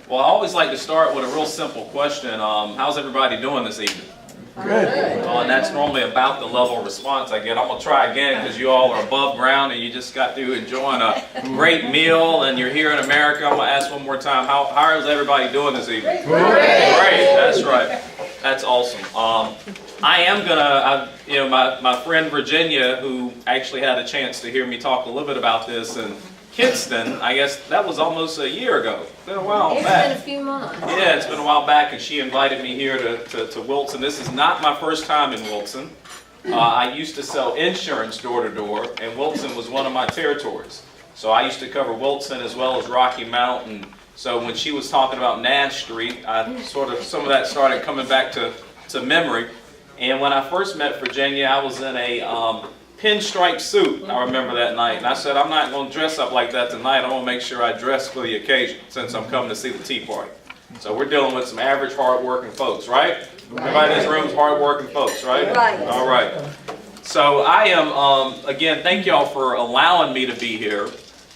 Well, I always like to start with a real simple question. How's everybody doing this evening? Good. And that's normally about the level of response I get. I'm going to try again because you all are above ground and you just got through enjoying a great meal and you're here in America. I'm going to ask one more time, how is everybody doing this evening? Great. That's right. That's awesome. I am going to, my friend Virginia, who actually had a chance to hear me talk a little bit about this, and Kinston, I guess that was almost a year ago. It's been a while back. It's been a few months. Yeah, it's been a while back, and she invited me here to Wilson. This is not my first time in Wilson. I used to sell insurance door to door, and Wilson was one of my territories. So I used to cover Wilson as well as Rocky Mount. And so when she was talking about Nash Street, some of that started coming back to memory. And when I first met Virginia, I was in a pinstripe suit, I remember that night, and I said, I'm not going to dress up like that tonight. I want to make sure I dress for the occasion since I'm coming to see the Tea Party. So we're dealing with some average hard-working folks, right? Everybody in this room is hard-working folks, right? Right. All right. So I am, again, thank y'all for allowing me to be here.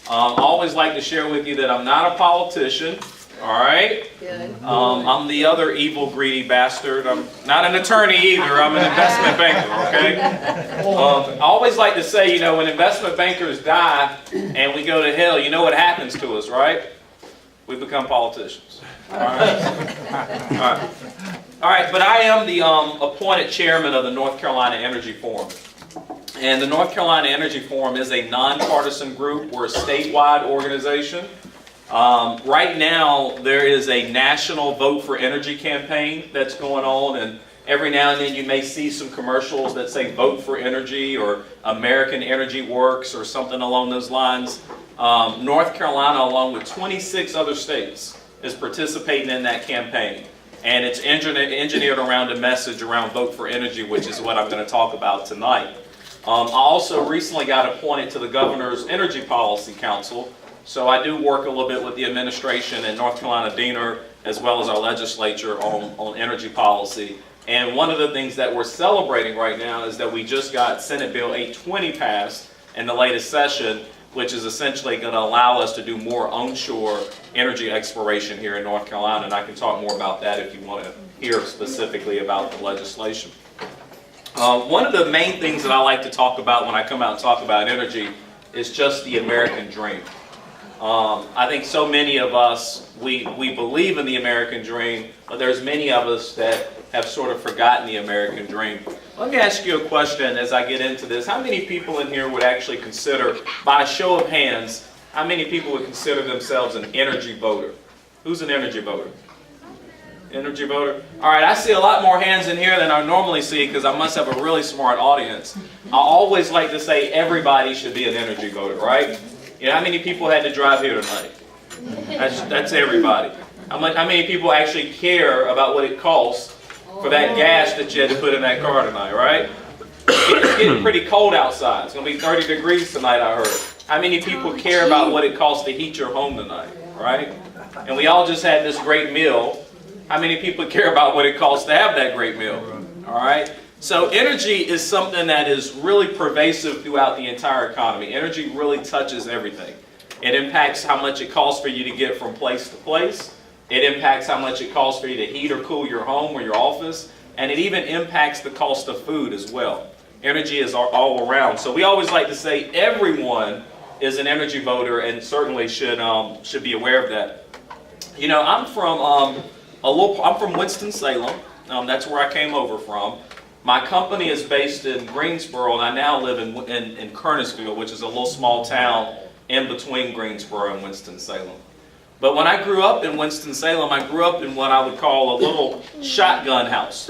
I always like to share with you that I'm not a politician. All right? Good. I'm the other evil, greedy bastard. I'm not an attorney either. I'm an investment banker, okay? I always like to say, when investment bankers die and we go to hell, you know what happens to us, right? We become politicians. All right? All right, but I am the appointed chairman of the North Carolina Energy Forum. And the North Carolina Energy Forum is a nonpartisan group. We're a statewide organization. Right now, there is a national Vote for Energy campaign that's going on, and every now and then you may see some commercials that say Vote for Energy or American Energy Works or something along those lines. North Carolina, along with 26 other states, is participating in that campaign, and it's engineered around a message around Vote for Energy, which is what I'm going to talk about tonight. I also recently got appointed to the Governor's Energy Policy Council. So I do work a little bit with the administration and North Carolina Deaner, as well as our legislature on energy policy. And one of the things that we're celebrating right now is that we just got Senate Bill 820 passed in the latest session, which is essentially going to allow us to do more onshore energy exploration here in North Carolina. And I can talk more about that if you want to hear specifically about the legislation. One of the main things that I like to talk about when I come out and talk about energy is just the American dream. I think so many of us, we believe in the American dream, but there's many of us that have sort of forgotten the American dream. Let me ask you a question as I get into this. How many people in here would actually consider, by a show of hands, how many people would consider themselves an energy voter? Who's an energy voter? Energy voter? All right, I see a lot more hands in here than I normally see because I must have a really smart audience. I always like to say everybody should be an energy voter, right? How many people had to drive here tonight? That's everybody. How many people actually care about what it costs for that gas that you had to put in that car tonight, right? It's getting pretty cold outside. It's going to be 30 degrees tonight, I heard. How many people care about what it costs to heat your home tonight, right? And we all just had this great meal. How many people care about what it costs to have that great meal, all right? So energy is something that is really pervasive throughout the entire economy. Energy really touches everything. It impacts how much it costs for you to get from place to place. It impacts how much it costs for you to heat or cool your home or your office. And it even impacts the cost of food as well. Energy is all around. So we always like to say everyone is an energy voter and certainly should be aware of that. I'm from Winston-Salem. That's where I came over from. My company is based in Greensboro, and I now live in Kernersville, which is a little small town in between Greensboro and Winston-Salem. But when I grew up in Winston-Salem, I grew up in what I would call a little shotgun house.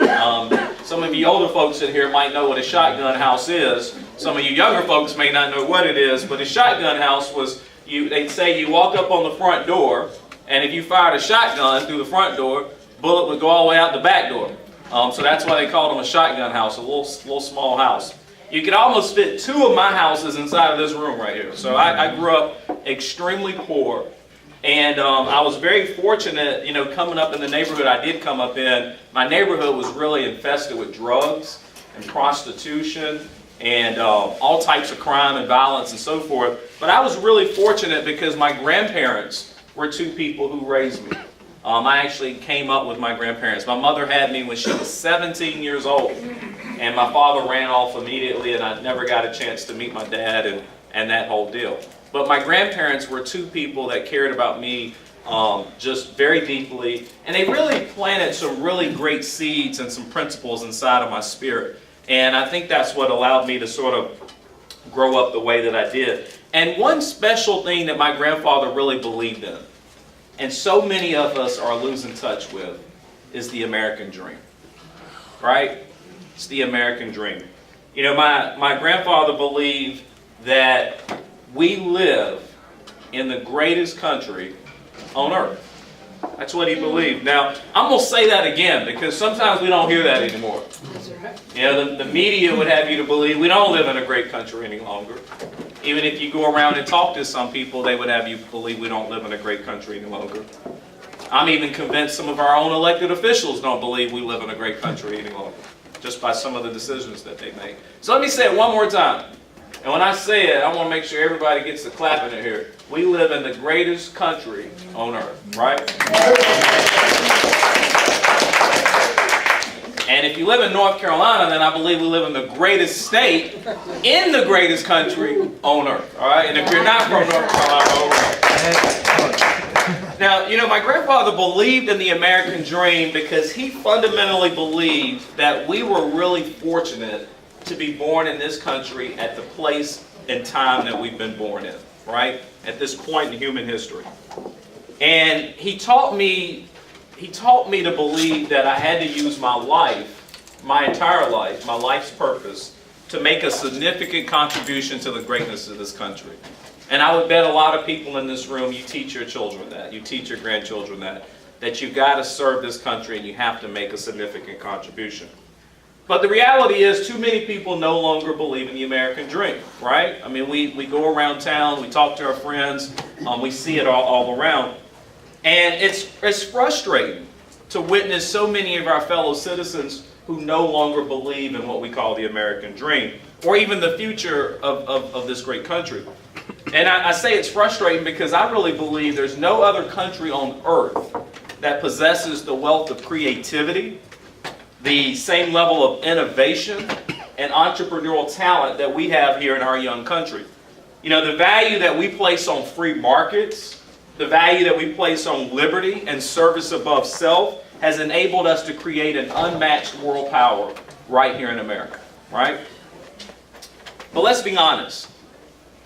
Some of you older folks in here might know what a shotgun house is. Some of you younger folks may not know what it is, but a shotgun house was, they'd say you walk up on the front door, and if you fired a shotgun through the front door, bullet would go all the way out the back door. So that's why they called them a shotgun house, a little small house. You could almost fit two of my houses inside of this room right here. So I grew up extremely poor, and I was very fortunate, coming up in the neighborhood I did come up in. My neighborhood was really infested with drugs and prostitution and all types of crime and violence and so forth. But I was really fortunate because my grandparents were two people who raised me. I actually came up with my grandparents. My mother had me when she was 17 years old, and my father ran off immediately, and I never got a chance to meet my dad and that whole deal. But my grandparents were two people that cared about me just very deeply, and they really planted some really great seeds and some principles inside of my spirit. And I think that's what allowed me to sort of grow up the way that I did. And one special thing that my grandfather really believed in, and so many of us are losing touch with, is the American dream. Right? It's the American dream. You know, my grandfather believed that we live in the greatest country on earth. That's what he believed. Now, I'm going to say that again because sometimes we don't hear that anymore. That's right. You know, the media would have you to believe we don't live in a great country any longer. Even if you go around and talk to some people, they would have you believe we don't live in a great country any longer. I'm even convinced some of our own elected officials don't believe we live in a great country any longer, just by some of the decisions that they make. So let me say it one more time. And when I say it, I want to make sure everybody gets the clapping in here. We live in the greatest country on earth, right? And if you live in North Carolina, then I believe we live in the greatest state in the greatest country on earth, all right? And if you're not from North Carolina, all right. Now, you know, my grandfather believed in the American dream because he fundamentally believed that we were really fortunate to be born in this country at the place and time that we've been born in, right? At this point in human history. And he taught me to believe that I had to use my life, my entire life, my life's purpose, to make a significant contribution to the greatness of this country. And I would bet a lot of people in this room, you teach your children that, you teach your grandchildren that you've got to serve this country and you have to make a significant contribution. But the reality is, too many people no longer believe in the American dream, right? I mean, we go around town, we talk to our friends, we see it all around. And it's frustrating to witness so many of our fellow citizens who no longer believe in what we call the American dream, or even the future of this great country. And I say it's frustrating because I really believe there's no other country on earth that possesses the wealth of creativity, the same level of innovation and entrepreneurial talent that we have here in our young country. You know, the value that we place on free markets, the value that we place on liberty and service above self has enabled us to create an unmatched world power right here in America, right? But let's be honest.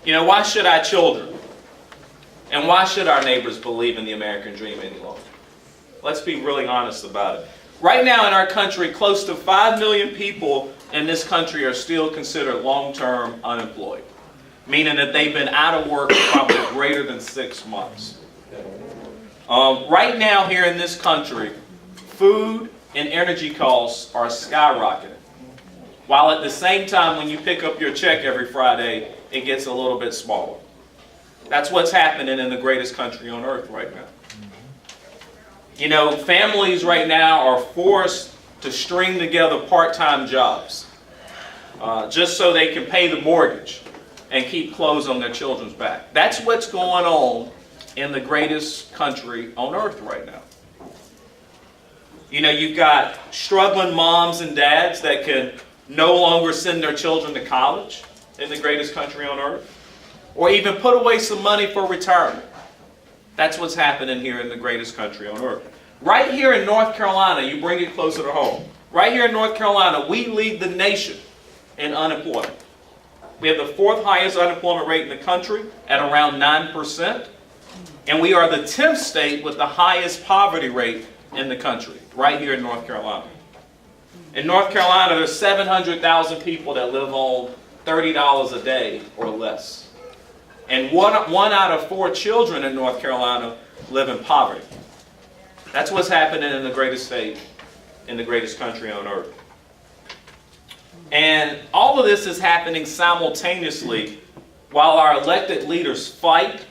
You know, why should our children and why should our neighbors believe in the American dream any longer? Let's be really honest about it. Right now in our country, close to 5 million people in this country are still considered long-term unemployed, meaning that they've been out of work for probably greater than 6 months. Right now here in this country, food and energy costs are skyrocketing, while at the same time when you pick up your check every Friday, it gets a little bit smaller. That's what's happening in the greatest country on earth right now. You know, families right now are forced to string together part-time jobs just so they can pay the mortgage and keep clothes on their children's back. That's what's going on in the greatest country on earth right now. You know, you've got struggling moms and dads that can no longer send their children to college in the greatest country on earth, or even put away some money for retirement. That's what's happening here in the greatest country on earth. Right here in North Carolina, you bring it closer to home. Right here in North Carolina, we lead the nation in unemployment. We have the 4th highest unemployment rate in the country at around 9%. And we are the 10th state with the highest poverty rate in the country, right here in North Carolina. In North Carolina, there's 700,000 people that live on $30 a day or less. And one out of 4 children in North Carolina live in poverty. That's what's happening in the greatest state, in the greatest country on earth. And all of this is happening simultaneously while our elected leaders fight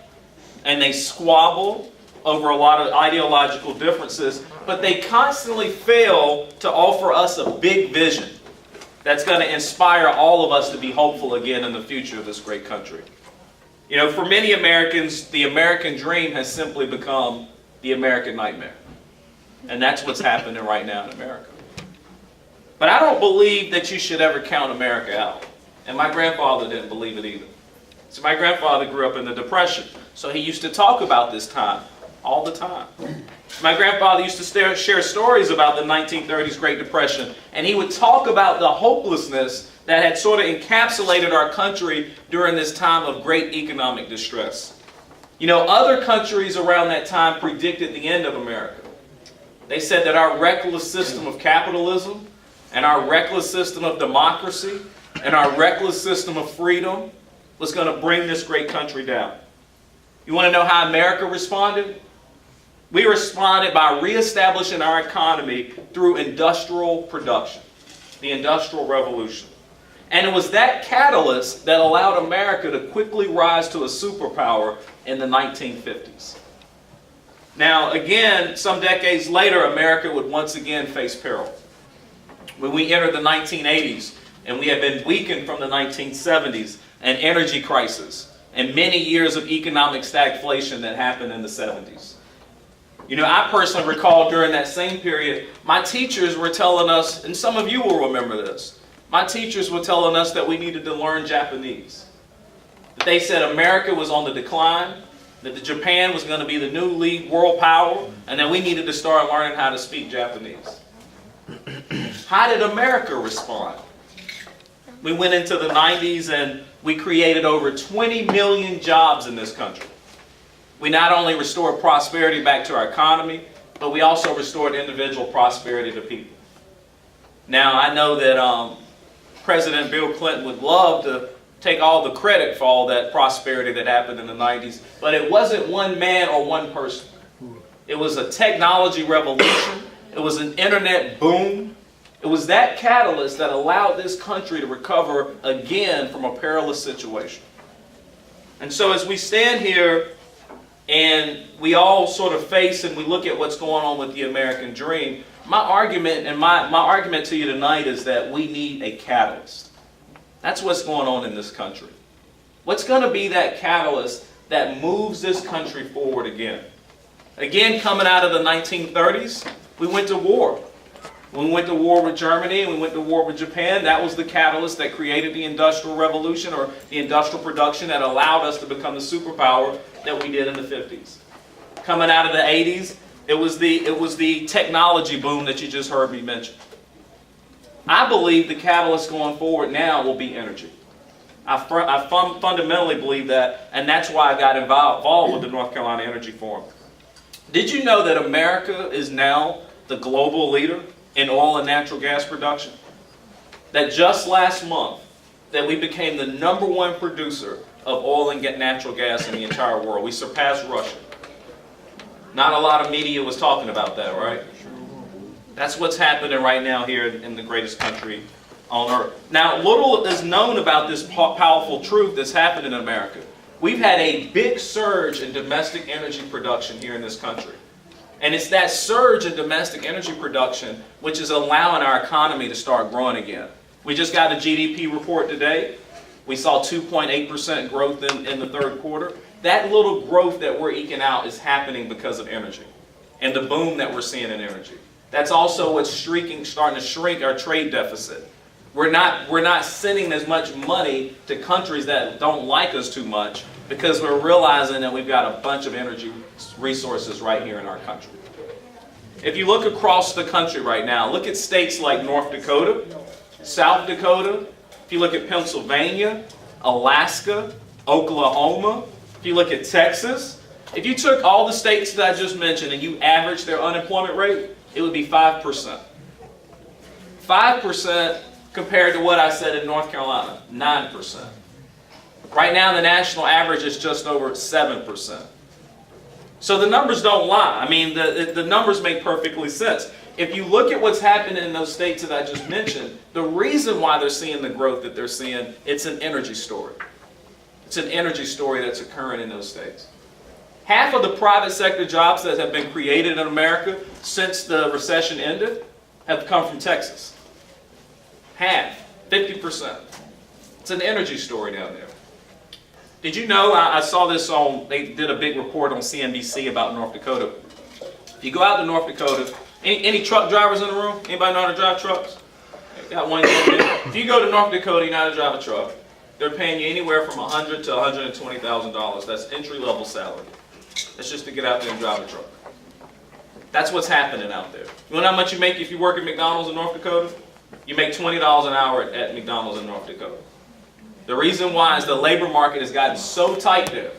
and they squabble over a lot of ideological differences, but they constantly fail to offer us a big vision that's going to inspire all of us to be hopeful again in the future of this great country. You know, for many Americans, the American dream has simply become the American nightmare. And that's what's happening right now in America. But I don't believe that you should ever count America out. And my grandfather didn't believe it either. So my grandfather grew up in the Depression, so he used to talk about this time all the time. My grandfather used to share stories about the 1930s Great Depression, and he would talk about the hopelessness that had sort of encapsulated our country during this time of great economic distress. You know, other countries around that time predicted the end of America. They said that our reckless system of capitalism and our reckless system of democracy and our reckless system of freedom was going to bring this great country down. You want to know how America responded? We responded by reestablishing our economy through industrial production, the Industrial Revolution. And it was that catalyst that allowed America to quickly rise to a superpower in the 1950s. Now, again, some decades later, America would once again face peril. When we entered the 1980s, and we had been weakened from the 1970s, an energy crisis, and many years of economic stagflation that happened in the 70s. You know, I personally recall during that same period, my teachers were telling us, and some of you will remember this, my teachers were telling us that we needed to learn Japanese. That they said America was on the decline, that Japan was going to be the new lead world power, and that we needed to start learning how to speak Japanese. How did America respond? We went into the 90s and we created over 20 million jobs in this country. We not only restored prosperity back to our economy, but we also restored individual prosperity to people. Now, I know that President Bill Clinton would love to take all the credit for all that prosperity that happened in the 90s, but it wasn't one man or one person. It was a technology revolution. It was an internet boom. It was that catalyst that allowed this country to recover again from a perilous situation. And so as we stand here and we all sort of face and we look at what's going on with the American dream, my argument to you tonight is that we need a catalyst. That's what's going on in this country. What's going to be that catalyst that moves this country forward again? Again, coming out of the 1930s, we went to war. When we went to war with Germany and we went to war with Japan, that was the catalyst that created the Industrial Revolution, or the industrial production that allowed us to become the superpower that we did in the 50s. Coming out of the 80s, it was the technology boom that you just heard me mention. I believe the catalyst going forward now will be energy. I fundamentally believe that, and that's why I got involved with the North Carolina Energy Forum. Did you know that America is now the global leader in oil and natural gas production? That just last month, that we became the #1 producer of oil and natural gas in the entire world. We surpassed Russia. Not a lot of media was talking about that, right? That's what's happening right now here in the greatest country on earth. Now, little is known about this powerful truth that's happened in America. We've had a big surge in domestic energy production here in this country. And it's that surge in domestic energy production which is allowing our economy to start growing again. We just got a GDP report today. We saw 2.8% growth in the third quarter. That little growth that we're eking out is happening because of energy and the boom that we're seeing in energy. That's also what's starting to shrink our trade deficit. We're not sending as much money to countries that don't like us too much because we're realizing that we've got a bunch of energy resources right here in our country. If you look across the country right now, look at states like North Dakota, South Dakota. If you look at Pennsylvania, Alaska, Oklahoma, if you look at Texas, if you took all the states that I just mentioned and you averaged their unemployment rate, it would be 5%. 5% compared to what I said in North Carolina, 9%. Right now, the national average is just over 7%. So the numbers don't lie. I mean, the numbers make perfectly sense. If you look at what's happening in those states that I just mentioned, the reason why they're seeing the growth that they're seeing, it's an energy story. It's an energy story that's occurring in those states. Half of the private sector jobs that have been created in America since the recession ended have come from Texas. Half, 50%. It's an energy story down there. Did you know, I saw this they did a big report on CNBC about North Dakota. If you go out to North Dakota Any truck drivers in the room? Anybody know how to drive trucks? Got one. If you go to North Dakota, you know how to drive a truck. They're paying you anywhere from $100,000 to $120,000. That's entry-level salary. That's just to get out there and drive a truck. That's what's happening out there. You know how much you make if you work at McDonald's in North Dakota? You make $20 an hour at McDonald's in North Dakota. The reason why is the labor market has gotten so tight there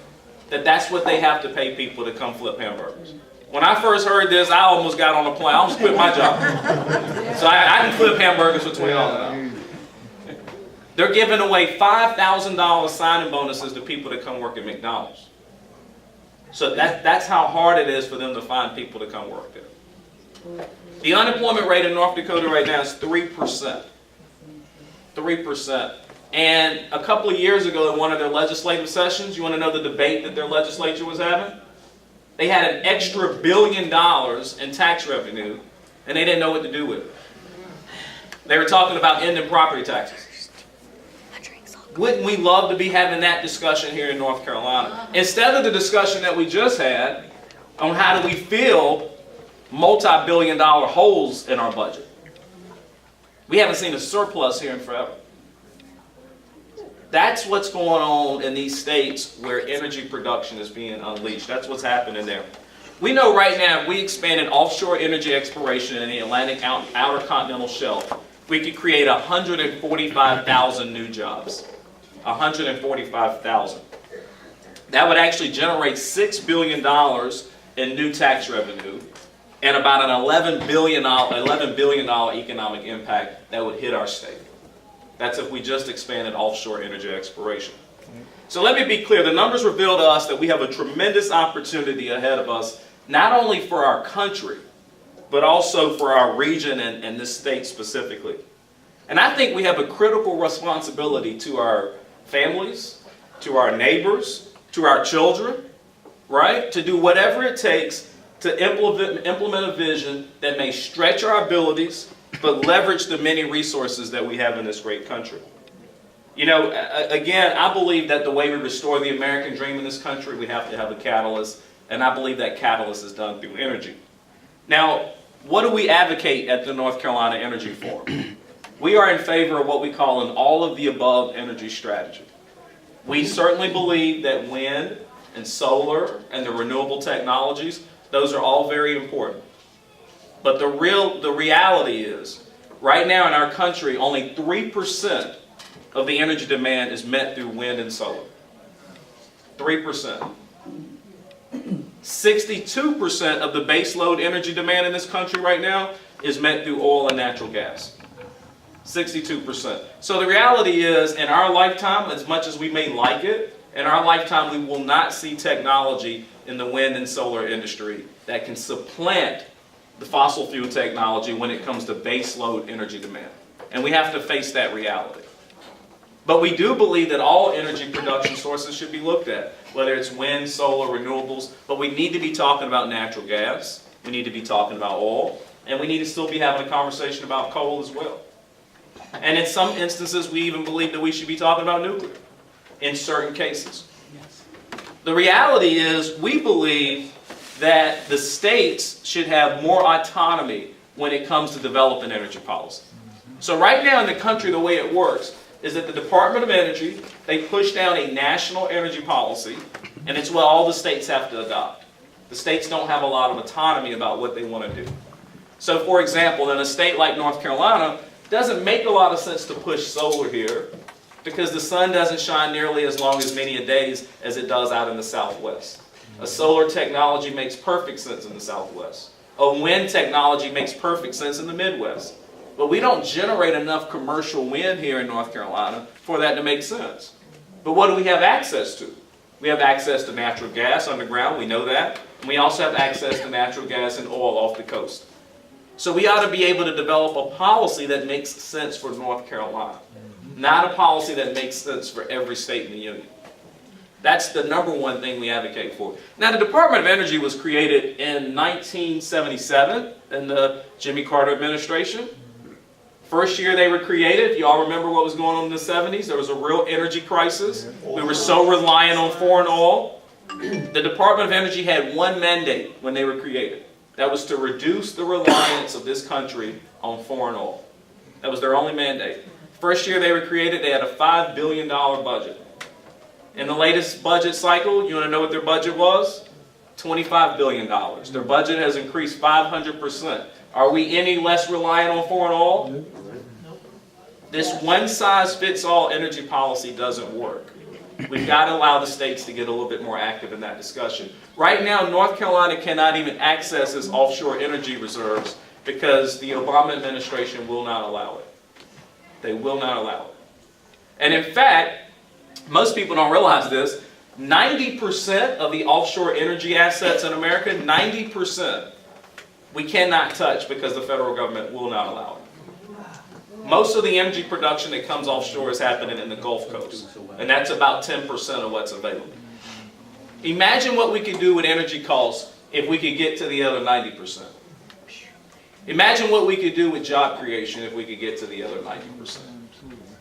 that that's what they have to pay people to come flip hamburgers. When I first heard this, I almost got on a plane. I almost quit my job. So I can flip hamburgers for $20 an hour. They're giving away $5,000 signing bonuses to people that come work at McDonald's. So that's how hard it is for them to find people to come work there. The unemployment rate in North Dakota right now is 3%. 3%. And a couple of years ago in one of their legislative sessions, you want to know the debate that their legislature was having? They had an extra $1 billion in tax revenue, and they didn't know what to do with it. They were talking about ending property taxes. Wouldn't we love to be having that discussion here in North Carolina? Instead of the discussion that we just had on how do we fill multi-billion-dollar holes in our budget. We haven't seen a surplus here in forever. That's what's going on in these states where energy production is being unleashed. That's what's happening there. We know right now if we expanded offshore energy exploration in the Atlantic outer continental shelf, we could create 145,000 new jobs. 145,000. That would actually generate $6 billion in new tax revenue and about an $11 billion economic impact that would hit our state. That's if we just expanded offshore energy exploration. So let me be clear, the numbers reveal to us that we have a tremendous opportunity ahead of us, not only for our country, but also for our region and this state specifically. And I think we have a critical responsibility to our families, to our neighbors, to our children, right? To do whatever it takes to implement a vision that may stretch our abilities, but leverage the many resources that we have in this great country. You know, again, I believe that the way we restore the American dream in this country, we have to have a catalyst, and I believe that catalyst is done through energy. Now, what do we advocate at the North Carolina Energy Forum? We are in favor of what we call an all-of-the-above energy strategy. We certainly believe that wind and solar and the renewable technologies, those are all very important. But the reality is, right now in our country, only 3% of the energy demand is met through wind and solar. 3%. 62% of the base load energy demand in this country right now is met through oil and natural gas. 62%. So the reality is, in our lifetime, as much as we may like it, in our lifetime we will not see technology in the wind and solar industry that can supplant the fossil fuel technology when it comes to base load energy demand. And we have to face that reality. But we do believe that all energy production sources should be looked at, whether it's wind, solar, renewables, but we need to be talking about natural gas, we need to be talking about oil, and we need to still be having a conversation about coal as well. And in some instances, we even believe that we should be talking about nuclear, in certain cases. The reality is, we believe that the states should have more autonomy when it comes to developing energy policy. So right now in the country, the way it works is that the Department of Energy, they push down a national energy policy, and it's what all the states have to adopt. The states don't have a lot of autonomy about what they want to do. So for example, in a state like North Carolina, it doesn't make a lot of sense to push solar here because the sun doesn't shine nearly as long as many a days as it does out in the Southwest. A solar technology makes perfect sense in the Southwest. A wind technology makes perfect sense in the Midwest. But we don't generate enough commercial wind here in North Carolina for that to make sense. But what do we have access to? We have access to natural gas underground, we know that. And we also have access to natural gas and oil off the coast. So we ought to be able to develop a policy that makes sense for North Carolina, not a policy that makes sense for every state in the union. That's the number one thing we advocate for. Now, the Department of Energy was created in 1977 in the Jimmy Carter administration. First year they were created, if you all remember what was going on in the 70s, there was a real energy crisis. We were so reliant on foreign oil. The Department of Energy had one mandate when they were created. That was to reduce the reliance of this country on foreign oil. That was their only mandate. First year they were created, they had a $5 billion budget. In the latest budget cycle, you want to know what their budget was? $25 billion. Their budget has increased 500%. Are we any less reliant on foreign oil? This one-size-fits-all energy policy doesn't work. We've got to allow the states to get a little bit more active in that discussion. Right now, North Carolina cannot even access its offshore energy reserves because the Obama administration will not allow it. They will not allow it. And in fact, most people don't realize this, 90% of the offshore energy assets in America, 90%, we cannot touch because the federal government will not allow it. Most of the energy production that comes offshore is happening in the Gulf Coast, and that's about 10% of what's available. Imagine what we could do with energy costs if we could get to the other 90%. Imagine what we could do with job creation if we could get to the other 90%.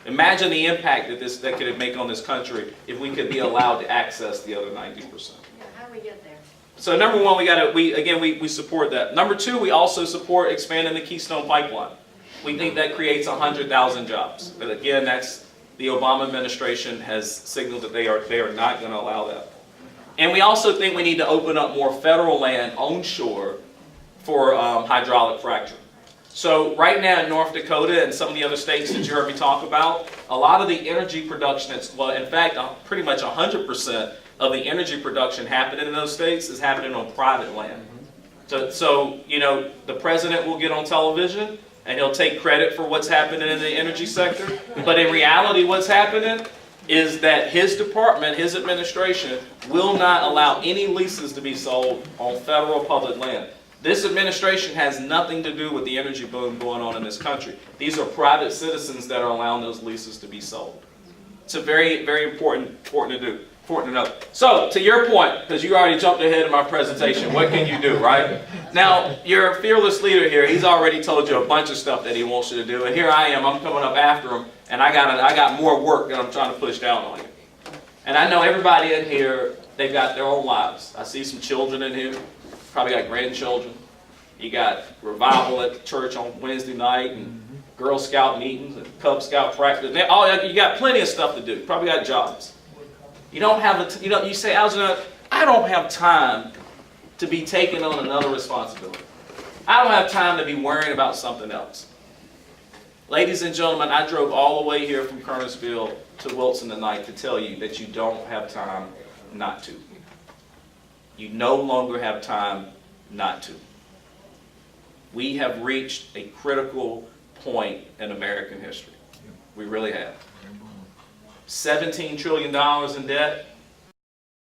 Imagine the impact that could make on this country if we could be allowed to access the other 90%. Yeah, how do we get there? So number one, we support that. Number two, we also support expanding the Keystone Pipeline. We think that creates 100,000 jobs. But again, that's the Obama administration has signaled that they are not going to allow that. And we also think we need to open up more federal land onshore for hydraulic fracturing. So right now in North Dakota and some of the other states that you heard me talk about, a lot of the energy production, in fact, pretty much 100% of the energy production happening in those states is happening on private land. So you know, the president will get on television and he'll take credit for what's happening in the energy sector. But in reality, what's happening is that his department, his administration, will not allow any leases to be sold on federal public land. This administration has nothing to do with the energy boom going on in this country. These are private citizens that are allowing those leases to be sold. It's a very, very important to do. Important to know. So, to your point, because you already jumped ahead of my presentation, what can you do, right? Now, your fearless leader here, he's already told you a bunch of stuff that he wants you to do, and here I am, I'm coming up after him, and I got more work that I'm trying to push down on you. And I know everybody in here, they've got their own lives. I see some children in here, probably got grandchildren. You got revival at the church on Wednesday night, and Girl Scout meetings, and Cub Scout practice. You got plenty of stuff to do. You probably got jobs. You don't have you say, Algenon, I don't have time to be taking on another responsibility. I don't have time to be worrying about something else. Ladies and gentlemen, I drove all the way here from Kernersville to Wilson tonight to tell you that you don't have time not to. You no longer have time not to. We have reached a critical point in American history. We really have. $17 trillion in debt.